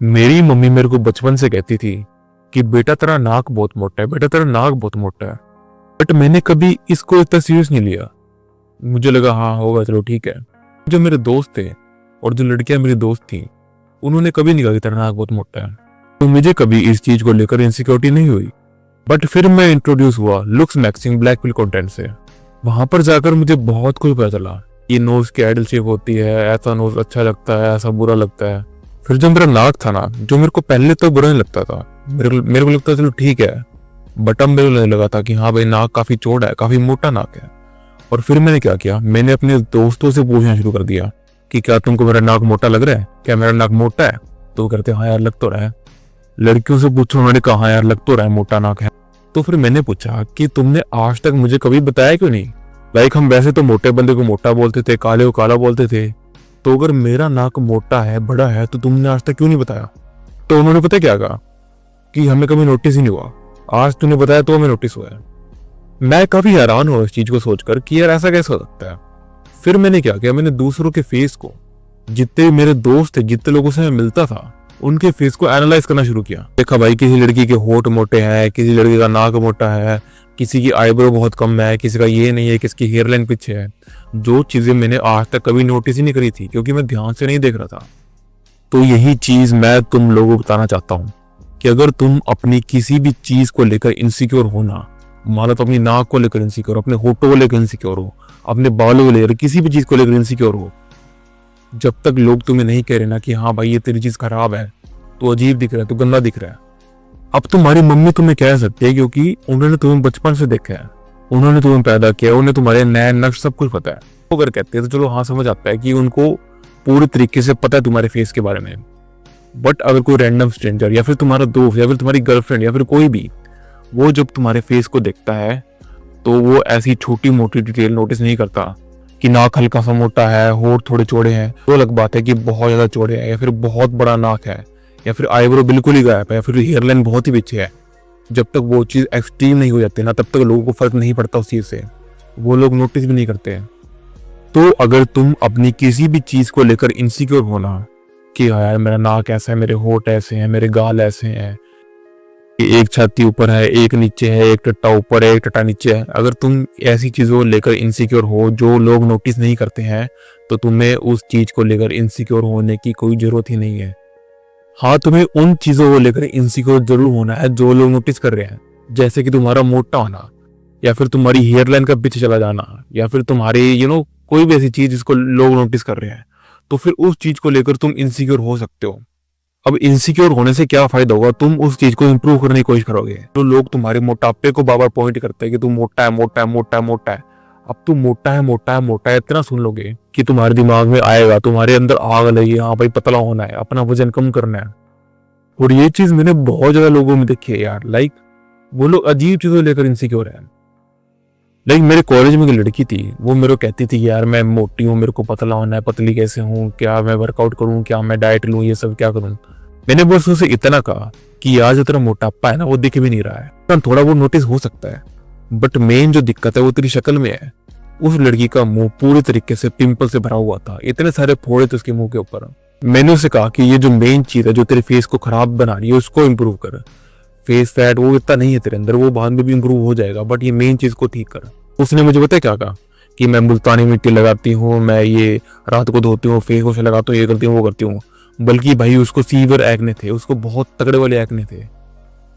मेरी मम्मी मेरे को बचपन से कहती थी कि बेटा तेरा नाक बहुत मोटा है, बेटा तेरा नाक बहुत मोटा है। बट मैंने कभी इसको इतना सीरियस नहीं लिया। मुझे लगा हाँ होगा, चलो ठीक है। जो मेरे दोस्त थे और जो लड़कियां मेरी दोस्त थी, उन्होंने कभी नहीं कहा कि तेरा नाक बहुत मोटा है, तो मुझे कभी इस चीज को लेकर इनसिक्योरिटी नहीं हुई। बट फिर मैं इंट्रोड्यूस हुआ लुक्स मैक्सिंग ब्लैक पिल कंटेंट से। वहां पर जाकर मुझे बहुत कुछ पता चला। ये नोज की आइडल शेप होती है, ऐसा नोज अच्छा लगता है, ऐसा बुरा लगता है। फिर जो मेरा नाक था ना, जो मेरे को पहले तो बुरा नहीं लगता था, मेरे को लगता था चलो ठीक है। बट अब मेरे को लगने लगा था कि हाँ भाई नाक काफी चौड़ा है, काफी मोटा नाक है। और फिर मैंने क्या किया, मैंने अपने दोस्तों से पूछना शुरू कर दिया कि क्या तुमको मेरा नाक मोटा लग रहा है, क्या मेरा नाक मोटा है? तो वो कहते हाँ यार लग तो रहा है। लड़कियों से पूछो, उन्होंने कहा हाँ यार लग तो रहा है, मोटा नाक है। तो फिर मैंने पूछा कि तुमने आज तक मुझे कभी बताया क्यों नहीं? लाइक हम वैसे तो मोटे बंदे को मोटा बोलते थे, काले को काला बोलते थे, तो अगर मेरा नाक मोटा है, बड़ा है, तो तुमने आज तक क्यों नहीं बताया? तो उन्होंने पता क्या कहा कि हमें कभी नोटिस ही नहीं हुआ, आज तूने बताया तो हमें नोटिस हुआ है। मैं काफी हैरान हुआ इस चीज को सोचकर कि यार ऐसा कैसे हो सकता है। फिर मैंने क्या किया, मैंने दूसरों के फेस को, जितने मेरे दोस्त थे, जितने लोगों से मैं मिलता था, उनके फेस को एनालाइज करना शुरू किया। देखा भाई किसी लड़की के होठ मोटे हैं, किसी लड़की का नाक मोटा है, किसी की आईब्रो बहुत कम है, किसी का ये नहीं है, किसी की हेयरलाइन पीछे है। जो चीजें मैंने आज तक कभी नोटिस ही नहीं करी थी, क्योंकि मैं ध्यान से नहीं देख रहा था। तो यही चीज मैं तुम लोगों को बताना चाहता हूँ कि अगर तुम अपनी किसी भी चीज को लेकर इनसिक्योर हो ना, मान लो तो अपनी नाक को लेकर इनसिक्योर हो, अपने होठों को लेकर इनसिक्योर हो, अपने बालों को लेकर, किसी भी चीज को लेकर इनसिक्योर हो, जब तक लोग तुम्हें नहीं कह रहे ना कि हाँ भाई ये तेरी चीज खराब है, तो अजीब दिख रहा है, तो गंदा दिख रहा है। अब तुम्हारी मम्मी तुम्हें कह सकती है क्योंकि उन्होंने तुम्हें बचपन से देखा है, उन्होंने तुम्हें पैदा किया, उन्हें तुम्हारे नए नक्श सब कुछ पता है। वो अगर कहते हैं तो चलो हाँ समझ आता है कि उनको पूरी तरीके से पता है तुम्हारे फेस के बारे में। बट अगर कोई रैंडम स्ट्रेंजर या फिर तुम्हारा दोस्त या फिर तुम्हारी गर्लफ्रेंड या फिर कोई भी, वो जब तुम्हारे फेस को देखता है तो वो ऐसी छोटी मोटी डिटेल नोटिस नहीं करता कि नाक हल्का सा मोटा है, होठ थोड़े चौड़े हैं। तो अलग बात है कि बहुत ज्यादा चौड़े हैं या फिर बहुत बड़ा नाक है या फिर आईब्रो बिल्कुल ही गायब है या फिर हेयरलाइन बहुत ही पीछे है। जब तक वो चीज एक्सट्रीम नहीं हो जाती ना, तब तक लोगों को फर्क नहीं पड़ता उस चीज से, वो लोग नोटिस भी नहीं करते हैं। तो अगर तुम अपनी किसी भी चीज को लेकर इनसिक्योर होना कि हाँ यार मेरा नाक ऐसा है, मेरे होठ ऐसे हैं, मेरे गाल ऐसे हैं, एक छाती ऊपर है, एक नीचे है, एक टट्टा ऊपर है, एक टट्टा नीचे है, अगर तुम ऐसी चीजों को लेकर इनसिक्योर हो जो लोग नोटिस नहीं करते हैं, तो तुम्हें उस चीज को लेकर इनसिक्योर होने की कोई जरूरत ही नहीं है। हाँ, तुम्हें उन चीजों को लेकर इनसिक्योर जरूर होना है जो लोग नोटिस कर रहे हैं, जैसे कि तुम्हारा मोटा होना या फिर तुम्हारी हेयरलाइन का पीछे चला जाना या फिर तुम्हारी कोई भी ऐसी चीज जिसको लोग नोटिस कर रहे हैं, तो फिर उस चीज को लेकर तुम इनसिक्योर हो सकते हो। अब इनसिक्योर होने से क्या फायदा होगा, तुम उस चीज को इंप्रूव करने की कोशिश करोगे। तो लोग तुम्हारे मोटापे को बार बार पॉइंट करते हैं कि तू मोटा है, मोटा है, मोटा है, मोटा है। अब तू मोटा है, मोटा है, मोटा है इतना सुन लोगे कि तुम्हारे दिमाग में आएगा, तुम्हारे अंदर आग लगेगी, हाँ भाई पतला होना है, अपना वजन कम करना है। और ये चीज मैंने बहुत ज्यादा लोगों में देखी है यार। लाइक वो लोग अजीब चीजों लेकर इनसिक्योर है। लाइक मेरे कॉलेज में एक लड़की थी, वो मेरे को कहती थी यार मैं मोटी हूँ, मेरे को पतला होना है, पतली कैसे हूँ, क्या मैं वर्कआउट करूँ, क्या मैं डाइट लूँ, ये सब क्या करूँ। मैंने बस उसे इतना कहा कि यार जो तेरा मोटापा है ना, वो दिख भी नहीं रहा है, थोड़ा वो नोटिस हो सकता है, बट मेन जो दिक्कत है वो तेरी शक्ल में है। उस लड़की का मुंह पूरी तरीके से पिंपल से भरा हुआ था, इतने सारे फोड़े थे उसके मुंह के ऊपर। मैंने उसे कहा कि ये जो मेन चीज है जो तेरे फेस को खराब बना रही है, उसको इम्प्रूव कर। फेस फैट वो इतना नहीं है तेरे अंदर, वो बाद में भी इम्प्रूव हो जाएगा, बट ये मेन चीज को ठीक कर। उसने मुझे पता है क्या कहा कि मैं मुल्तानी मिट्टी लगाती हूँ, मैं ये रात को धोती हूँ, फेस वॉश लगाता हूँ, ये करती हूँ, वो करती हूँ। बल्कि भाई उसको सीवियर एक्ने थे, उसको बहुत तगड़े वाले एक्ने थे।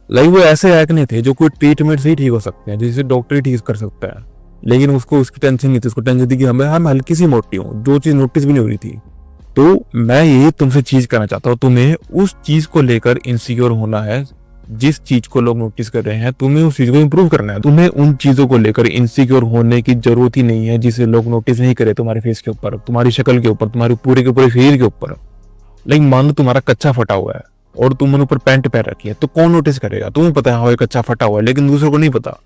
लाइक वो ऐसे एक्ने थे जो कोई ट्रीटमेंट से ही ठीक हो सकते हैं, जिसे डॉक्टर ही ठीक कर सकता है। लेकिन उसको उसकी टेंशन नहीं थी, उसको टेंशन थी कि हम हल्की सी मोटी हूँ, जो चीज नोटिस भी नहीं हो रही थी। तो मैं ये तुमसे चीज करना चाहता हूँ, तुम्हें उस चीज को लेकर इनसिक्योर होना है जिस चीज को लोग नोटिस कर रहे हैं, तुम्हें उस चीज को इंप्रूव करना है। तुम्हें उन चीजों को लेकर इनसिक्योर होने की जरूरत ही नहीं है जिसे लोग नोटिस नहीं करे तुम्हारे फेस के ऊपर, तुम्हारी शक्ल के ऊपर, तुम्हारे पूरे के पूरे शरीर के ऊपर। लाइक मान लो तुम्हारा कच्चा फटा हुआ है और तुमने ऊपर पैंट पहन रखी है, तो कौन नोटिस करेगा? तुम्हें पता है हाँ ये कच्चा फटा हुआ है, लेकिन दूसरों को नहीं पता।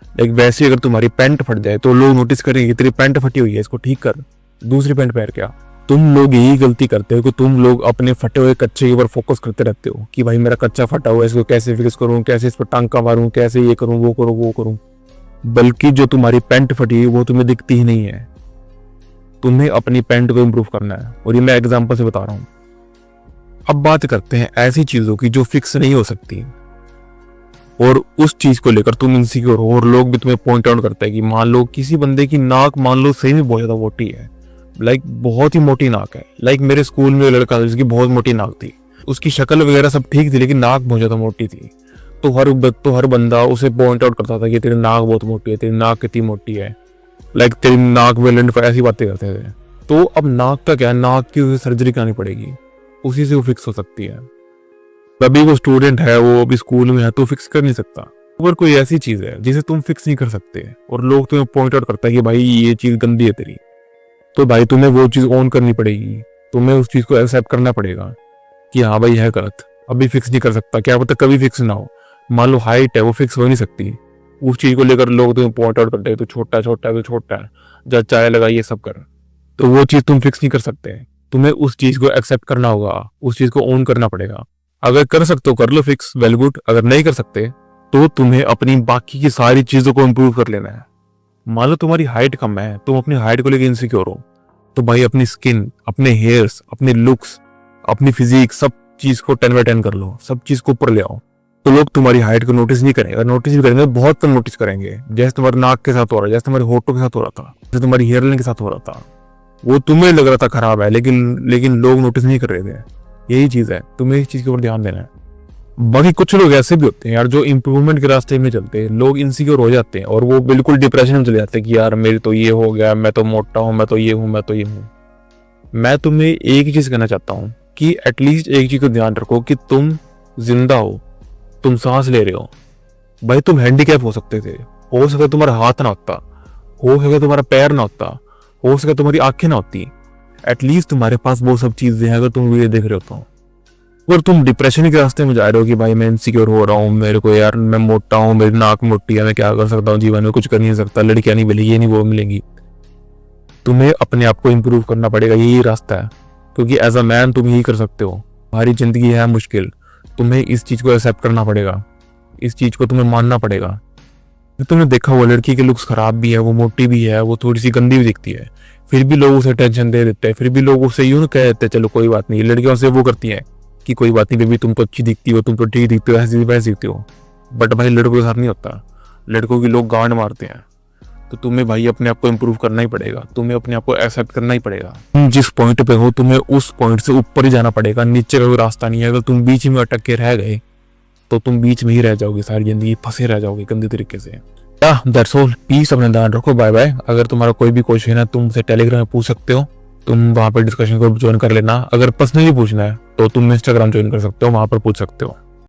लाइक वैसे अगर तुम्हारी पैंट फट जाए तो लोग नोटिस करेंगे तेरी पैंट फटी हुई है, इसको ठीक कर, दूसरी पैंट पहन के आ। तुम लोग यही गलती करते हो कि तुम लोग अपने फटे हुए कच्चे के ऊपर फोकस करते रहते हो कि भाई मेरा कच्चा फटा हुआ है, इसको कैसे फिक्स करूं, कैसे इस पर टांका मारूं, कैसे ये करूं, वो करूं, वो करूं। बल्कि जो तुम्हारी पैंट फटी है वो तुम्हें दिखती ही नहीं है। तुम्हें अपनी पैंट को इंप्रूव करना है, और ये मैं एग्जांपल से बता रहा हूँ। अब बात करते हैं ऐसी चीजों की जो फिक्स नहीं हो सकती, और उस चीज को लेकर तुम इनसिक्योर हो और लोग भी तुम्हें पॉइंट आउट करते हैं कि मान लो किसी बंदे की नाक मान लो सही में बहुत ज्यादा मोटी है, लाइक बहुत ही मोटी नाक है। लाइक मेरे स्कूल में लड़का था जिसकी बहुत मोटी नाक थी, उसकी शक्ल वगैरह सब ठीक थी लेकिन नाक बहुत ज्यादा मोटी थी। तो हर बंदा उसे पॉइंट आउट करता था कि तेरी नाक बहुत मोटी है, तेरी नाक कितनी मोटी है, लाइक तेरी नाक वेलेंट, ऐसी बातें करते थे। तो अब नाक का क्या है, नाक की उसे सर्जरी करानी पड़ेगी, उसी से वो फिक्स हो सकती है। अभी वो स्टूडेंट है, वो अभी स्कूल में है तो फिक्स कर नहीं सकता। अगर कोई ऐसी चीज है जिसे तुम फिक्स नहीं कर सकते और लोग तुम्हें पॉइंट आउट करता है कि भाई ये चीज गंदी है तेरी, तो भाई तुम्हें वो चीज ऑन करनी पड़ेगी, तुम्हें उस चीज को एक्सेप्ट करना पड़ेगा कि हाँ भाई है गलत, अभी फिक्स नहीं कर सकता, क्या पता कभी फिक्स ना हो। मान लो हाइट है, वो फिक्स हो नहीं सकती, उस चीज को लेकर लोग तुम्हें पॉइंट आउट करते हैं तो छोटा छोटा है, तो छोटा है, जब चाय लगा ये सब कर, तो वो चीज तुम फिक्स नहीं कर सकते। तुम्हें उस चीज को एक्सेप्ट करना होगा, उस चीज को ओन करना पड़ेगा। अगर कर सकते हो कर लो फिक्स, वेल गुड। अगर नहीं कर सकते तो तुम्हें अपनी बाकी की सारी चीजों को इम्प्रूव कर लेना है। मान लो तुम्हारी हाइट कम है, तुम अपनी हाइट को लेकर इनसिक्योर हो, तो भाई अपनी स्किन, अपने हेयर्स, अपने लुक्स, अपनी फिजिक, सब चीज को 10/10 कर लो, सब चीज को ऊपर ले आओ, तो लोग तुम्हारी हाइट को नोटिस नहीं करेंगे। अगर नोटिस भी करेंगे बहुत कम नोटिस करेंगे, जैसे तुम्हारे नाक के साथ हो रहा है, जैसे तुम्हारे होठों के साथ हो रहा था, जैसे तुम्हारी हेयर लाइन के साथ हो रहा था। वो तुम्हें लग रहा था खराब है लेकिन लोग नोटिस नहीं कर रहे थे। यही चीज है, तुम्हें इस चीज के ऊपर ध्यान देना है। बाकी कुछ लोग ऐसे भी होते हैं यार जो इंप्रूवमेंट के रास्ते में चलते हैं, लोग इनसिक्योर हो जाते हैं और वो बिल्कुल डिप्रेशन में चले जाते हैं कि यार मेरी तो ये हो गया, मैं तो मोटा हूं, मैं तो ये हूं, मैं तो ये हूं। मैं तुम्हें एक ही चीज कहना चाहता हूं कि एटलीस्ट एक चीज को ध्यान रखो कि तुम जिंदा हो, तुम सांस ले रहे हो। भाई तुम हैंडीकैप हो सकते थे, हो सकता तुम्हारा हाथ ना होता, हो सकता तुम्हारा पैर ना होता, हो सकता तुम्हारी आंखें ना होती, एटलीस्ट तुम्हारे पास वो सब चीजें हैं। अगर तुम वीडियो देख रहे हो तो अगर तुम डिप्रेशन के रास्ते में जा रहे हो कि भाई मैं इनसिक्योर हो रहा हूँ, मेरे को यार मैं मोटा हूँ, मेरी नाक मोटी है, मैं क्या कर सकता हूँ जीवन में, कुछ कर नहीं सकता, लड़कियां नहीं मिलेगी, ये नहीं वो मिलेंगी, तुम्हें अपने आप को इम्प्रूव करना पड़ेगा। यही रास्ता है, क्योंकि एज अ मैन तुम यही कर सकते हो। तुम्हारी जिंदगी है मुश्किल, तुम्हें इस चीज को एक्सेप्ट करना पड़ेगा, इस चीज को तुम्हें मानना पड़ेगा। तुमने देखा हुआ लड़की के लुक्स खराब भी है, वो मोटी भी है, वो थोड़ी सी गंदी भी दिखती है, फिर भी लोग उसे टेंशन दे देते हैं, फिर भी लोग उसे यूं कह देते हैं चलो कोई बात नहीं। लड़कियों से वो करती है कि कोई बात नहीं बेबी, तुम तो अच्छी दिखती हो, तुम तो ठीक दिखती हो, ऐसी वैसी दिखती हो। बट भाई लड़कों के साथ नहीं होता, लड़कों की लोग गांड मारते हैं। तो तुम्हें भाई अपने आप को इम्प्रूव करना ही पड़ेगा, तुम्हें अपने आप को एक्सेप्ट करना ही पड़ेगा। तुम जिस पॉइंट पे हो तुम्हें उस पॉइंट से ऊपर ही जाना पड़ेगा, नीचे का कोई रास्ता नहीं है। अगर तुम बीच में अटक के रह गए तो तुम बीच में ही रह जाओगे, सारी जिंदगी फंसे रह जाओगे गंदे तरीके से। दैट्स ऑल, पीस, अपने ध्यान रखो, बाय बाय। अगर तुम्हारा कोई भी क्वेश्चन है तुम मुझसे टेलीग्राम में पूछ सकते हो, तुम वहां पर डिस्कशन को ज्वाइन कर लेना। अगर पर्सनली पूछना है तो तुम इंस्टाग्राम ज्वाइन कर सकते हो, वहां पर पूछ सकते हो।